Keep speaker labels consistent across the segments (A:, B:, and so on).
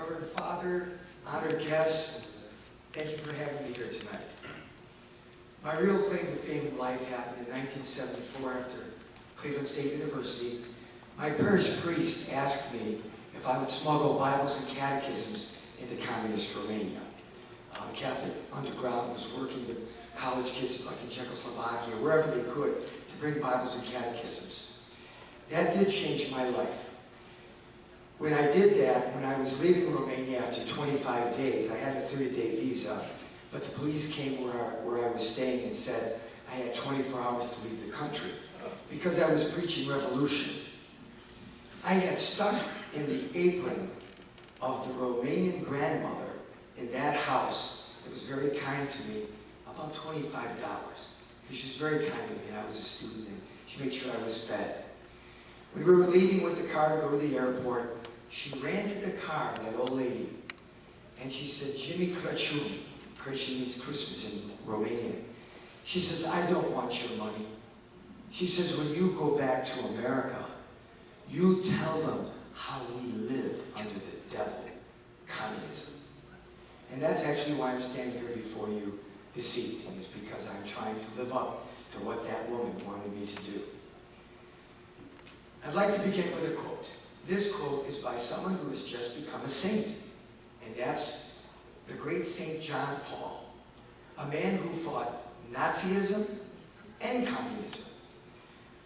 A: Reverend Father, honored guests, thank you for having me here tonight. My real claim to fame in life happened in 1974 after Cleveland State University. My parish priest asked me if I would smuggle Bibles and catechisms into communist Romania. The Catholic underground was working the college kids like in Czechoslovakia, wherever they could, to bring Bibles and catechisms. That did change my life. When I did that, when I was leaving Romania after 25 days, I had a 30-day visa, but the police came where I was staying and said I had 24 hours to leave the country because I was preaching revolution. I got stuck in the apron of the Romanian grandmother in that house that was very kind to me, about $25. Because she was very kind to me, and I was a student, and she made sure I was fed. When we were leaving with the car to go to the airport, she ran to the car, that old lady, and she said, "Jimmy Craciun." Craciun means Christmas in Romanian. She says, "I don't want your money." She says, "When you go back to America, you tell them how we live under the devil, communism." And that's actually why I'm standing here before you this evening, is because I'm trying to live up to what that woman wanted me to do. I'd like to begin with a quote. This quote is by someone who has just become a saint, and that's the great Saint John Paul, a man who fought Nazism and communism.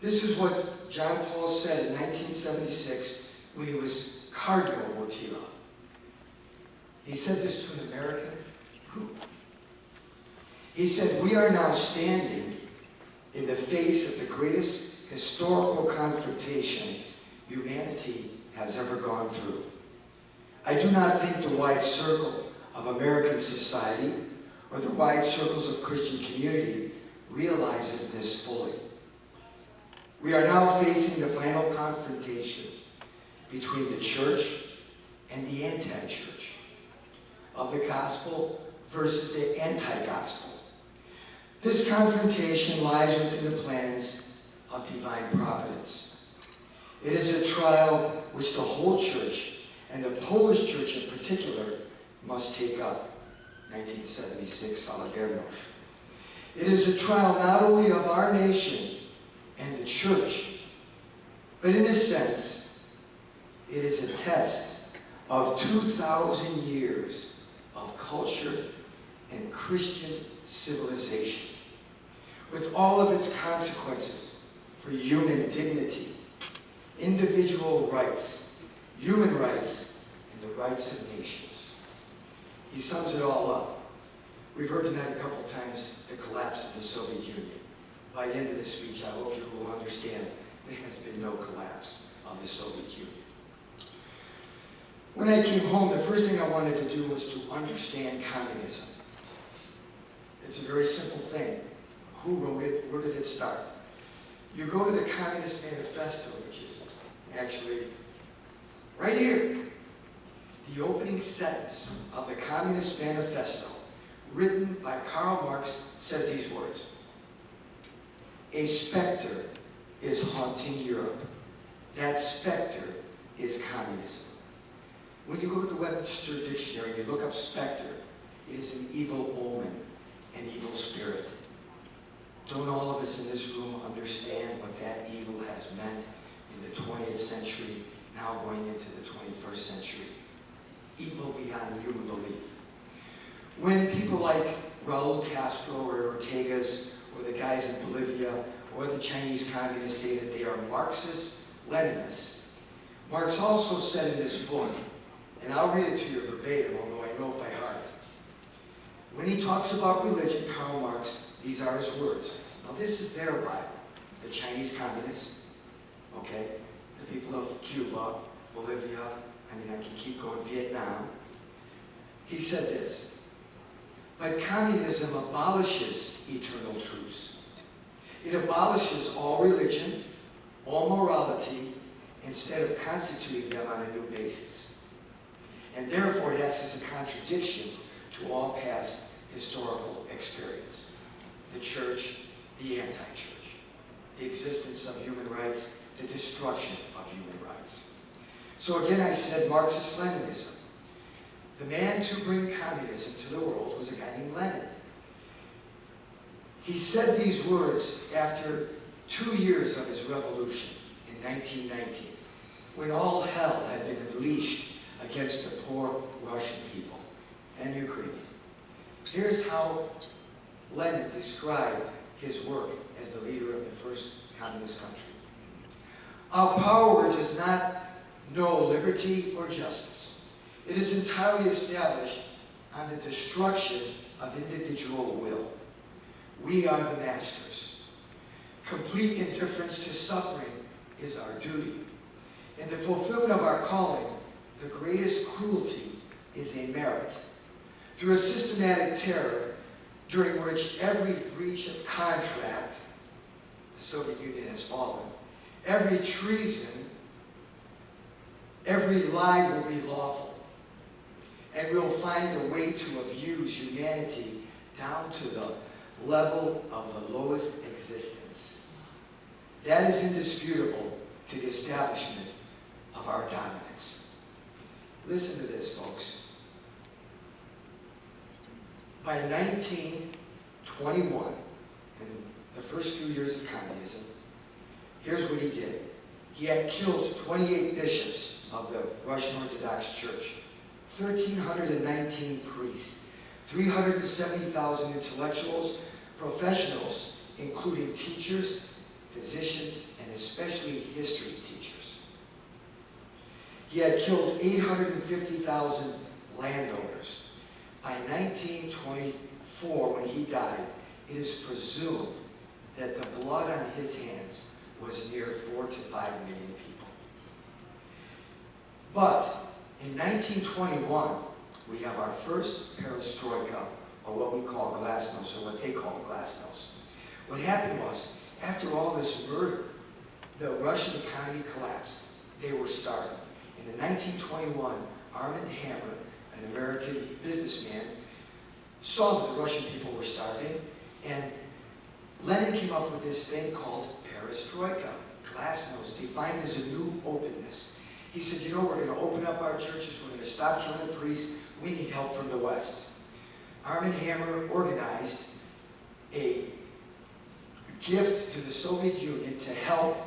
A: This is what John Paul said in 1976 when he was Cardinal Wojtyla. He said this to an American group. He said, "We are now standing in the face of the greatest historical confrontation humanity has ever gone through. I do not think the wide circle of American society or the wide circles of Christian community realizes this fully. We are now facing the final confrontation between the church and the anti-church, of the gospel versus the anti-gospel. This confrontation lies within the plans of divine providence. It is a trial which the whole church, and the Polish church in particular, must take up. 1976, Solidarność. It is a trial not only of our nation and the church, but in a sense, it is a test of 2,000 years of culture and Christian civilization, with all of its consequences for human dignity, individual rights, human rights, and the rights of nations." He sums it all up. We've heard tonight a couple times the collapse of the Soviet Union. By the end of this speech, I hope you will understand there has been no collapse of the Soviet Union. When I came home, the first thing I wanted to do was to understand communism. It's a very simple thing. Who wrote it? Where did it start? You go to the Communist Manifesto, which is actually right here. The opening sentence of the Communist Manifesto, written by Karl Marx, says these words: "A specter is haunting Europe. That specter is communism." When you go to the Webster Dictionary and you look up specter, it is an evil omen, an evil spirit. Don't all of us in this room understand what that evil has meant in the 20th century, now going into the 21st century? Evil beyond human belief. When people like Raul Castro or Ortega's, or the guys in Bolivia, or the Chinese communists say that they are Marxists, Leninists, Marx also said in this book, and I'll read it to you verbatim, although I know it by heart. When he talks about religion, Karl Marx, these are his words. Now this is their Bible, the Chinese communists, okay? The people of Cuba, Bolivia, I mean, I can keep going, Vietnam. He said this: "But communism abolishes eternal truths. It abolishes all religion, all morality, instead of constituting them on a new basis. And therefore it acts as a contradiction to all past historical experience. The church, the anti-church, the existence of human rights, the destruction of human rights." So again, I said Marxist-Leninism. The man to bring communism to the world was a guy named Lenin. He said these words after 2 years of his revolution in 1919, when all hell had been unleashed against the poor Russian people and Ukraine. Here's how Lenin described his work as the leader of the first communist country. Our power does not know liberty or justice. It is entirely established on the destruction of individual will. We are the masters. Complete indifference to suffering is our duty. In the fulfillment of our calling, the greatest cruelty is a merit. Through a systematic terror, during which every breach of contract, the Soviet Union has fallen, every treason, every lie will be lawful. And we'll find a way to abuse humanity down to the level of the lowest existence. That is indisputable to the establishment of our dominance. Listen to this, folks. By 1921, in the first few years of communism, here's what he did. He had killed 28 bishops of the Russian Orthodox Church, 1,319 priests, 370,000 intellectuals, professionals, including teachers, physicians, and especially history teachers. He had killed 850,000 landowners. By 1924, when he died, it is presumed that the blood on his hands was near 4 to 5 million people. But in 1921, we have our first perestroika, or what we call glasnost, or what they call glasnost. What happened was, after all this murder, the Russian economy collapsed. They were starving. And in 1921, Armand Hammer, an American businessman, saw that the Russian people were starving, and Lenin came up with this thing called perestroika, glasnost, defined as a new openness. He said, you know, we're going to open up our churches, we're going to stop killing priests, we need help from the West. Armand Hammer organized a gift to the Soviet Union to help,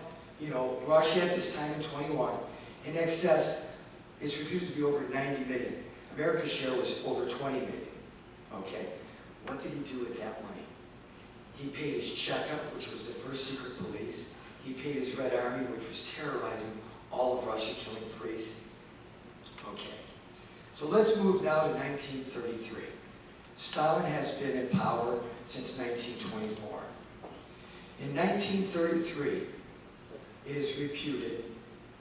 A: Russia at this time in 21, in excess, it's reputed to be over 90 million. America's share was over 20 million. Okay, what did he do with that money? He paid his checkup, which was the first secret police. He paid his Red Army, which was terrorizing all of Russia, killing priests. Okay, so let's move now to 1933. Stalin has been in power since 1924. In 1933, it is reputed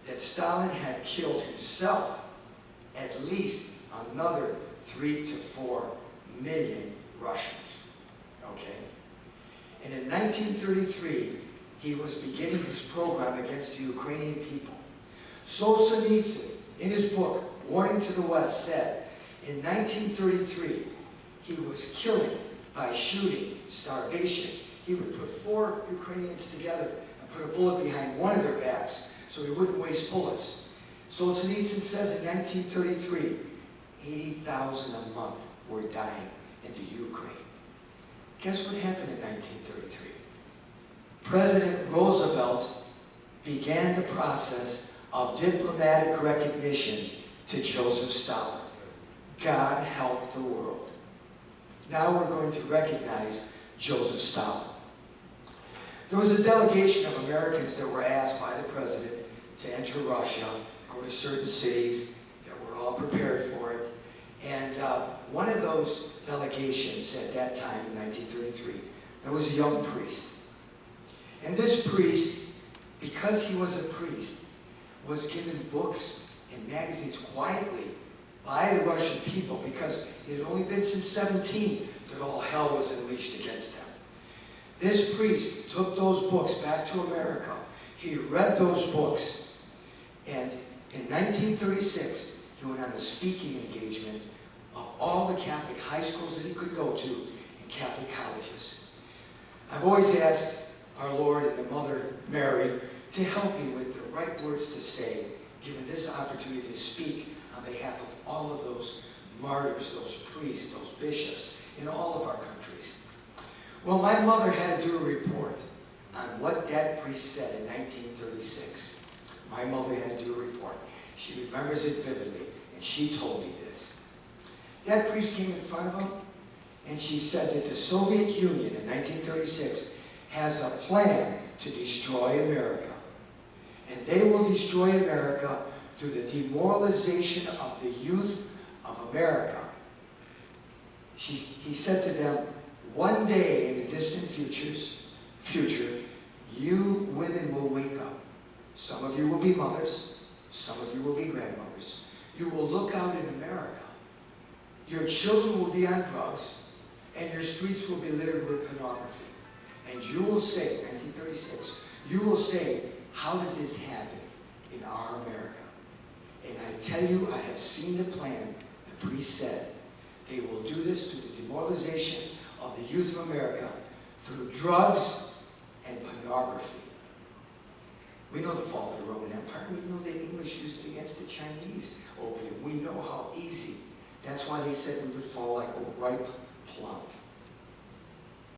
A: that Stalin had killed himself at least another 3 to 4 million Russians. Okay? And in 1933, he was beginning his program against the Ukrainian people. Solzhenitsyn, in his book, Warning to the West, said, in 1933, he was killing by shooting, starvation. He would put 4 Ukrainians together and put a bullet behind one of their backs so he wouldn't waste bullets. Solzhenitsyn says in 1933, 80,000 a month were dying in the Ukraine. Guess what happened in 1933? President Roosevelt began the process of diplomatic recognition to Joseph Stalin. God help the world. Now we're going to recognize Joseph Stalin. There was a delegation of Americans that were asked by the president to enter Russia, go to certain cities, that were all prepared for it. And one of those delegations at that time in 1933, there was a young priest. And this priest, because he was a priest, was given books and magazines quietly by the Russian people because it had only been since 17 that all hell was unleashed against them. This priest took those books back to America. He read those books, and in 1936, he went on a speaking engagement of all the Catholic high schools that he could go to and Catholic colleges. I've always asked our Lord and the Mother Mary to help me with the right words to say, given this opportunity to speak on behalf of all of those martyrs, those priests, those bishops in all of our countries. Well, my mother had to do a report on what that priest said in 1936. My mother had to do a report. She remembers it vividly, and she told me this. That priest came in front of him, and she said that the Soviet Union in 1936 has a plan to destroy America. And they will destroy America through the demoralization of the youth of America. He said to them, one day in the distant future, you women will wake up. Some of you will be mothers. Some of you will be grandmothers. You will look out in America. Your children will be on drugs, and your streets will be littered with pornography. And you will say, 1936, you will say, how did this happen in our America? And I tell you, I have seen the plan. The priest said, they will do this through the demoralization of the youth of America through drugs and pornography. We know the fall of the Roman Empire. We know the English used it against the Chinese opium. We know how easy. That's why they said we would fall like a ripe plum.